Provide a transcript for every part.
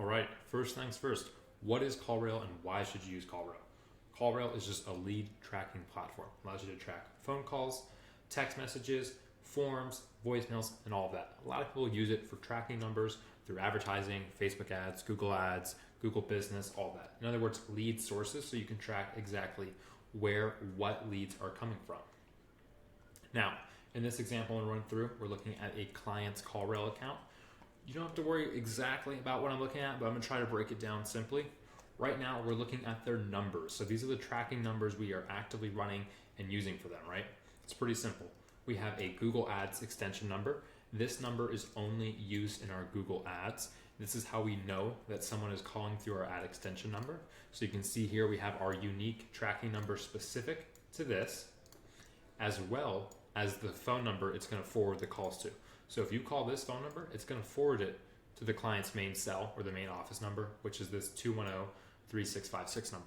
right, first things first, what is CallRail and why should you use CallRail? CallRail is just a lead tracking platform. It allows you to track phone calls, text messages, forms, voicemails, and all of that. A lot of people use it for tracking numbers through advertising, Facebook ads, Google Business, all that. In other words, lead sources, so you can track exactly where what leads are coming from. Now, in this example I'm going to run through, we're looking at a client's CallRail account. You don't have to worry exactly about what I'm looking at, but I'm going to try to break it down simply. Right now, we're looking at their numbers. So these are the tracking numbers we are actively running and using for them, right? It's pretty simple. We have a Google Ads extension number. This number is only used in our Google Ads. This is how we know that someone is calling through our ad extension number. So you can see here we have our unique tracking number specific to this, as well as the phone number it's going to forward the calls to. So if you call this phone number, it's going to forward it to the client's main cell or the main office number, which is this 210-3656 number.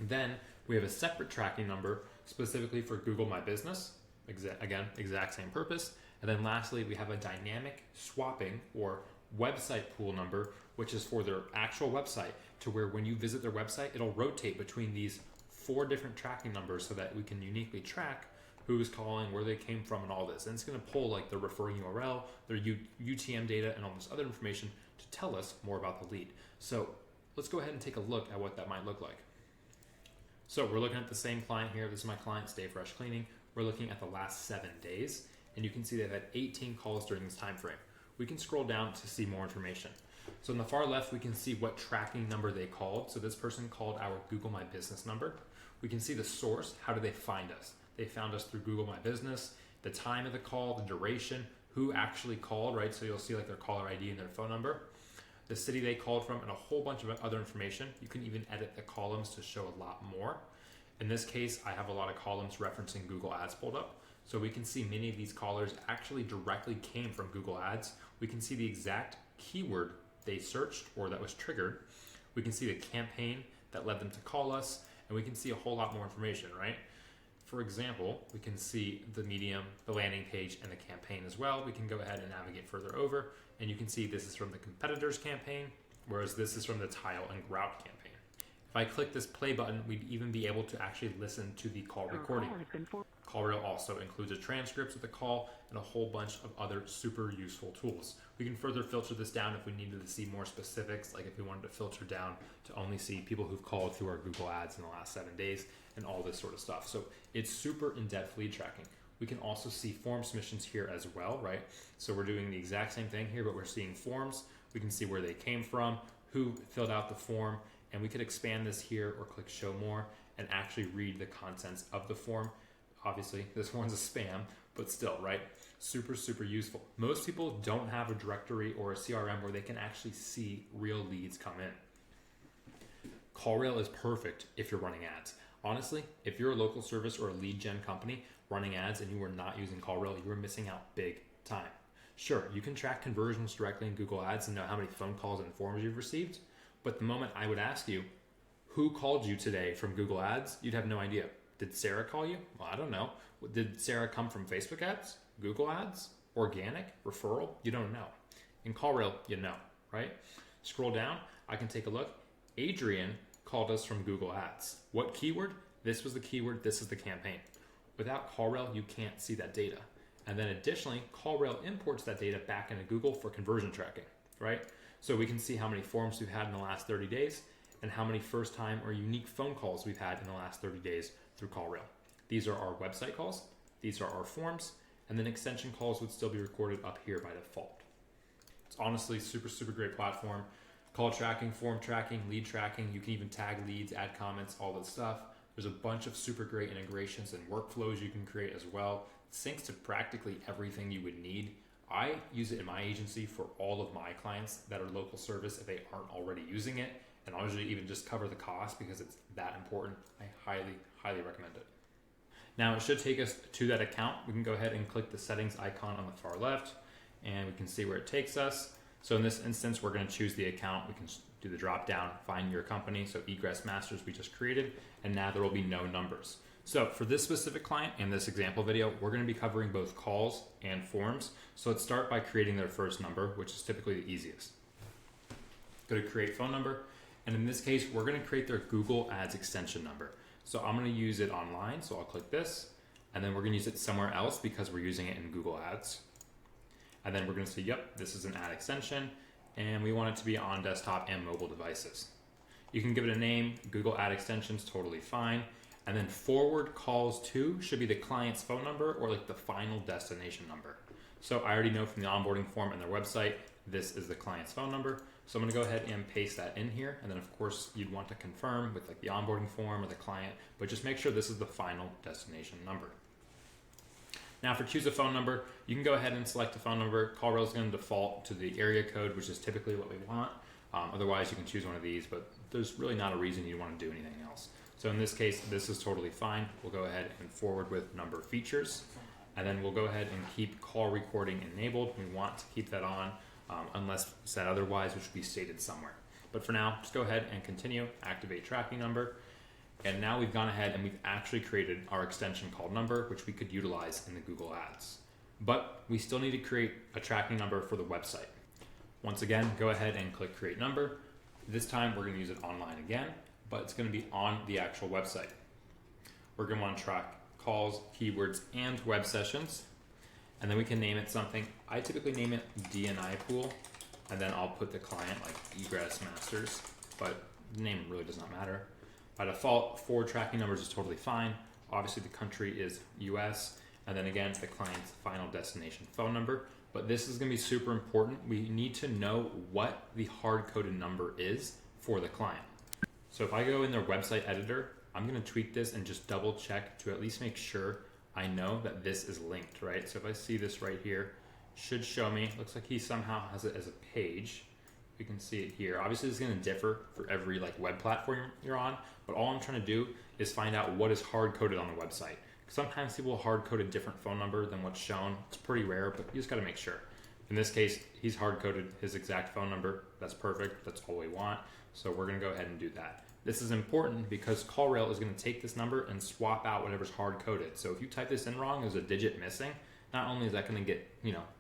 Then we have a separate tracking number specifically for Google My Business. Again, exact same purpose. And then lastly, we have a dynamic swapping or website pool number, which is for their actual website, to where when you visit their website, it'll rotate between these 4 different tracking numbers so that we can uniquely track who's calling, where they came from, and all this. And it's going to pull like the referring URL, their UTM data, and all this other information to tell us more about the lead. So let's go ahead and take a look at what that might look like. So we're looking at the same client here. This is my client, Stay Fresh Cleaning. We're looking at the last 7 days, and you can see they've had 18 calls during this time frame. We can scroll down to see more information. So on the far left, we can see what tracking number they called. So this person called our Google My Business number. We can see the source. How did they find us? They found us through Google My Business, the time of the call, the duration, who actually called, right? So you'll see like their caller ID and their phone number, the city they called from, and a whole bunch of other information. You can even edit the columns to show a lot more. In this case, I have a lot of columns referencing Google Ads pulled up. So we can see many of these callers actually directly came from Google Ads. We can see the exact keyword they searched or that was triggered. We can see the campaign that led them to call us, and we can see a whole lot more information, right? For example, we can see the medium, the landing page, and the campaign as well. We can go ahead and navigate further over, and you can see this is from the competitor's campaign, whereas this is from the tile and grout campaign. If I click this play button, we'd even be able to actually listen to the call recording. CallRail also includes a transcript of the call and a whole bunch of other super useful tools. We can further filter this down if we needed to see more specifics, like if we wanted to filter down to only see people who've called through our Google Ads in the last 7 days and all this sort of stuff. So it's super in-depth lead tracking. We can also see form submissions here as well, right? So we're doing the exact same thing here, but we're seeing forms. We can see where they came from, who filled out the form, and we could expand this here or click show more and actually read the contents of the form. Obviously, this one's a spam, but still, right? Super, super useful. Most people don't have a directory or a CRM where they can actually see real leads come in. CallRail is perfect if you're running ads. Honestly, if you're a local service or a lead gen company running ads and you are not using CallRail, you are missing out big time. Sure, you can track conversions directly in Google Ads and know how many phone calls and forms you've received, but the moment I would ask you, who called you today from Google Ads, you'd have no idea. Did Sarah call you? Well, I don't know. Did Sarah come from Facebook ads, Google ads, organic, referral? You don't know. In CallRail, you know, right? Scroll down, I can take a look. Adrian called us from Google Ads. What keyword? This was the keyword, this is the campaign. Without CallRail, you can't see that data. And then additionally, CallRail imports that data back into Google for conversion tracking, right? So we can see how many forms we've had in the last 30 days and how many first time or unique phone calls we've had in the last 30 days through CallRail. These are our website calls, these are our forms, and then extension calls would still be recorded up here by default. It's honestly super, super great platform. Call tracking, form tracking, lead tracking. You can even tag leads, add comments, all that stuff. There's a bunch of super great integrations and workflows you can create as well. It syncs to practically everything you would need. I use it in my agency for all of my clients that are local service if they aren't already using it. And I'll usually even just cover the cost because it's that important. I highly, highly recommend it. Now it should take us to that account. We can go ahead and click the settings icon on the far left and we can see where it takes us. So in this instance, we're going to choose the account. We can do the drop down, find your company. So Egress Masters we just created, and now there will be no numbers. So for this specific client in this example video, we're going to be covering both calls and forms. So let's start by creating their first number, which is typically the easiest. go to create phone number. And in this case, we're going to create their Google Ads extension number. So I'm going to use it online. So I'll click this, and then we're going to use it somewhere else because we're using it in Google Ads. And then we're going to say, yep, this is an ad extension, and we want it to be on desktop and mobile devices. You can give it a name. Google Ad Extension's totally fine. And then forward calls to should be the client's phone number or like the final destination number. So I already know from the onboarding form and their website, this is the client's phone number. So I'm going to go ahead and paste that in here. And then of course you'd want to confirm with like the onboarding form or the client, but just make sure this is the final destination number. Now for choose a phone number, you can go ahead and select a phone number. CallRail is going to default to the area code, which is typically what we want. Otherwise you can choose one of these, but there's really not a reason you want to do anything else. So in this case, this is totally fine. We'll go ahead and forward with number features, and then we'll go ahead and keep call recording enabled. We want to keep that on unless said otherwise, which will be stated somewhere. But for now, just go ahead and continue, activate tracking number. And now we've gone ahead and we've actually created our extension called number, which we could utilize in the Google Ads. But we still need to create a tracking number for the website. Once again, go ahead and click create number. This time we're going to use it online again, but it's going to be on the actual website. We're going to want to track calls, keywords, and web sessions. And then we can name it something. I typically name it DNI pool, and then I'll put the client like egress masters, but the name really does not matter. By default, forward tracking numbers is totally fine. Obviously the country is US, and then again, the client's final destination phone number. But this is going to be super important. We need to know what the hard-coded number is for the client. So if I go in their website editor, I'm going to tweak this and just double check to at least make sure I know that this is linked, right? So if I see this right here, should show me, looks like he somehow has it as a page. You can see it here. Obviously this is going to differ for every like web platform you're on, but all I'm trying to do is find out what is hard-coded on the website. Sometimes people hard-code a different phone number than what's shown. It's pretty rare, but you just got to make sure. In this case, he's hard-coded his exact phone number. That's perfect. That's all we want. So we're going to go ahead and do that. This is important because CallRail is going to take this number and swap out whatever's hard-coded. So if you type this in wrong, there's a digit missing. Not only is that going to get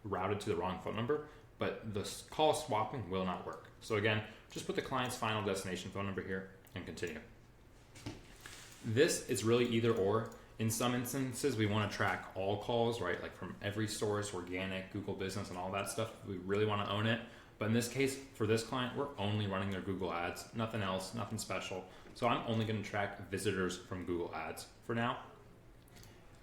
routed to the wrong phone number, but the call swapping will not work. So again, just put the client's final destination phone number here and continue. This is really either or. In some instances, we want to track all calls, right? Like from every source, organic, Google Business, and all that stuff. We really want to own it. But in this case, for this client, we're only running their Google Ads, nothing else, nothing special. So I'm only going to track visitors from Google Ads for now.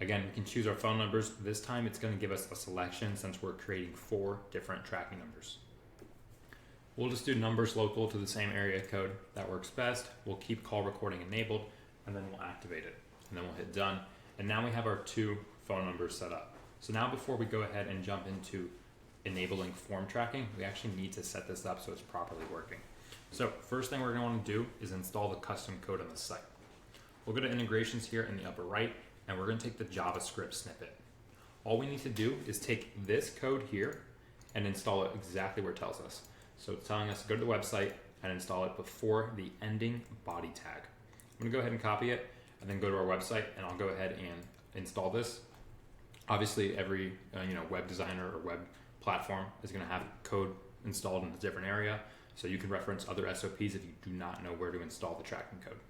Again, we can choose our phone numbers. This time it's going to give us a selection since we're creating 4 different tracking numbers. We'll just do numbers local to the same area code. That works best. We'll keep call recording enabled, and then we'll activate it. And then we'll hit done. And now we have our 2 phone numbers set up. So now before we go ahead and jump into enabling form tracking, we actually need to set this up so it's properly working. So first thing we're going to want to do is install the custom code on the site. We'll go to integrations here in the upper right, and we're going to take the JavaScript snippet. All we need to do is take this code here and install it exactly where it tells us. So it's telling us to go to the website and install it before the ending body tag. I'm going to go ahead and copy it and then go to our website, and I'll go ahead and install this. Obviously every web designer or web platform is going to have code installed in a different area, so you can reference other SOPs if you do not know where to install the tracking code.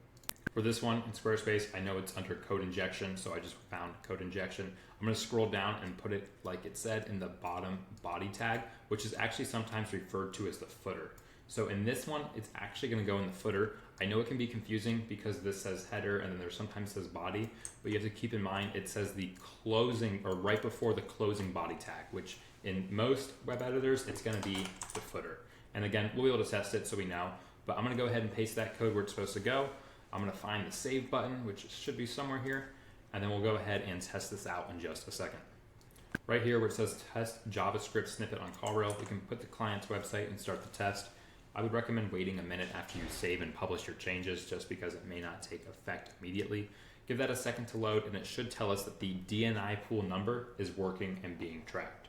For this one in Squarespace, I know it's under code injection, so I just found code injection. I'm going to scroll down and put it like it said in the bottom body tag, which is actually sometimes referred to as the footer. So in this one, it's actually going to go in the footer. I know it can be confusing because this says header and then there sometimes says body, but you have to keep in mind it says the closing or right before the closing body tag, which in most web editors, it's going to be the footer. And again, we'll be able to test it so we know, but I'm going to go ahead and paste that code where it's supposed to go. I'm going to find the save button, which should be somewhere here, and then we'll go ahead and test this out in just a second. Right here where it says test JavaScript snippet on CallRail, we can put the client's website and start the test. I would recommend waiting a minute after you save and publish your changes just because it may not take effect immediately. Give that a second to load and it should tell us that the DNI pool number is working and being tracked.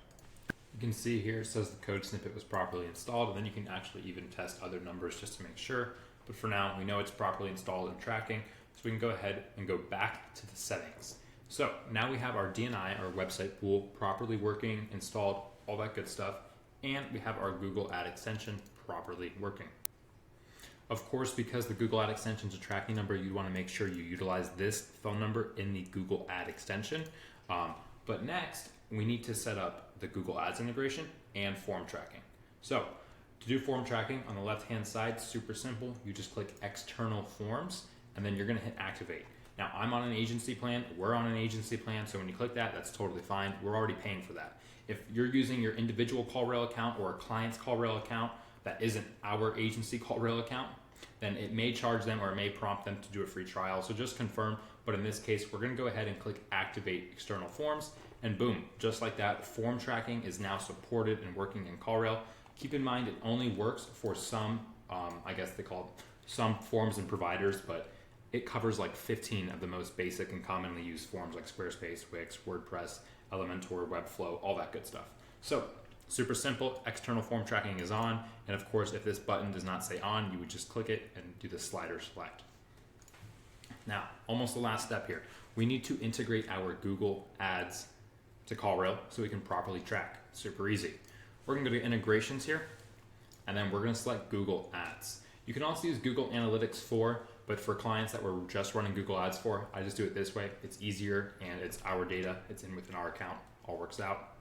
You can see here it says the code snippet was properly installed, and then you can actually even test other numbers just to make sure. But for now, we know it's properly installed and tracking, so we can go ahead and go back to the settings. So now we have our DNI, our website pool, properly working, installed, all that good stuff, and we have our Google Ad extension properly working. Of course, because the Google Ad extension is a tracking number, you want to make sure you utilize this phone number in the Google Ad extension. But next, we need to set up the Google Ads integration and form tracking. So to do form tracking on the left-hand side, super simple. You just click external forms and then you're going to hit activate. Now I'm on an agency plan, we're on an agency plan. So when you click that, that's totally fine. We're already paying for that. If you're using your individual CallRail account or a client's CallRail account that isn't our agency CallRail account, then it may charge them or it may prompt them to do a free trial. So just confirm. But in this case, we're going to go ahead and click activate external forms, and boom, just like that, form tracking is now supported and working in CallRail. Keep in mind, it only works for some, I guess they call it some forms and providers, but it covers like 15 of the most basic and commonly used forms like Squarespace, Wix, WordPress, Elementor, Webflow, all that good stuff. So super simple, external form tracking is on. And of course, if this button does not say on, you would just click it and do the slider select. Now, almost the last step here. We need to integrate our Google Ads to CallRail so we can properly track. Super easy. We're gonna go to integrations here, and then we're gonna select Google Ads. You can also use Google Analytics 4, but for clients that we're just running Google Ads for, I just do it this way. It's easier and it's our data. It's in within our account, all works out.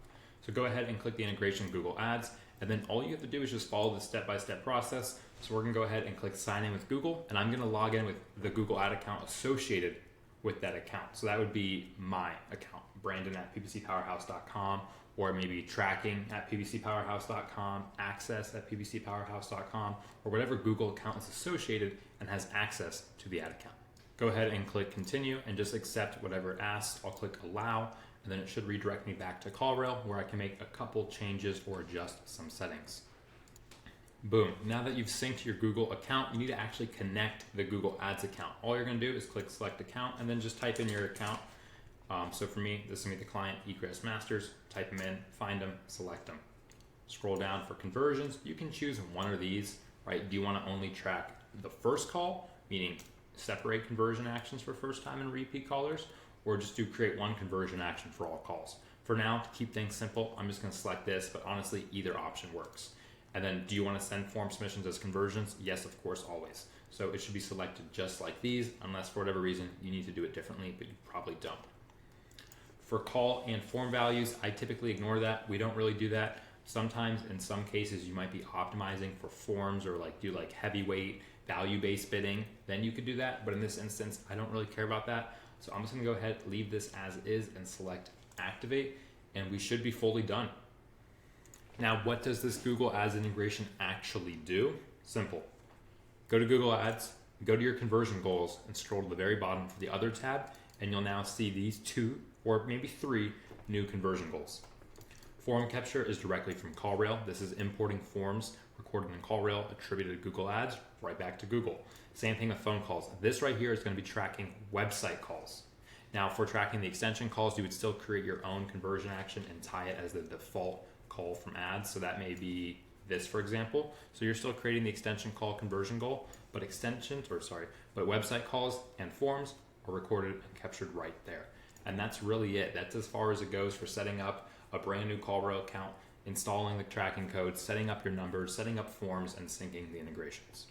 So go ahead and click the integration Google Ads, and then all you have to do is just follow the step-by-step process. So we're gonna go ahead and click sign in with Google, and I'm gonna log in with the Google Ad account associated with that account. So that would be my account, Brandon@ppcpowerhouse.com, or maybe tracking at ppcpowerhouse.com, access at ppcpowerhouse.com, or whatever Google account is associated and has access to the ad account. Go ahead and click continue and just accept whatever it asks. I'll click allow, and then it should redirect me back to CallRail where I can make a couple changes or adjust some settings. Boom. Now that you've synced your Google account, you need to actually connect the Google Ads account. All you're going to do is click select account and then just type in your account. So for me, this is going to be the client egress masters. Type them in, find them, select them. Scroll down for conversions. You can choose one of these, right? Do you want to only track the first call, meaning separate conversion actions for first time and repeat callers, or just do create one conversion action for all calls? For now, to keep things simple, I'm just going to select this, but honestly, either option works. And then do you want to send form submissions as conversions? Yes, of course, always. So it should be selected just like these, unless for whatever reason you need to do it differently, but you probably don't. For call and form values, I typically ignore that. We don't really do that. Sometimes in some cases you might be optimizing for forms or like do like heavyweight value-based bidding, then you could do that. But in this instance, I don't really care about that. So I'm just gonna go ahead, leave this as is and select activate, and we should be fully done. Now, what does this Google Ads integration actually do? Simple. Go to Google Ads, go to your conversion goals, and scroll to the very bottom for the other tab, and you'll now see these 2 or maybe 3 new conversion goals. Form capture is directly from CallRail. This is importing forms recorded in CallRail, attributed to Google Ads, right back to Google. Same thing with phone calls. This right here is going to be tracking website calls. Now, for tracking the extension calls, you would still create your own conversion action and tie it as the default call from ads. So that may be this, for example. So you're still creating the extension call conversion goal, but website calls and forms are recorded and captured right there. And that's really it. That's as far as it goes for setting up a brand new CallRail account, installing the tracking code, setting up your numbers, setting up forms, and syncing the integrations.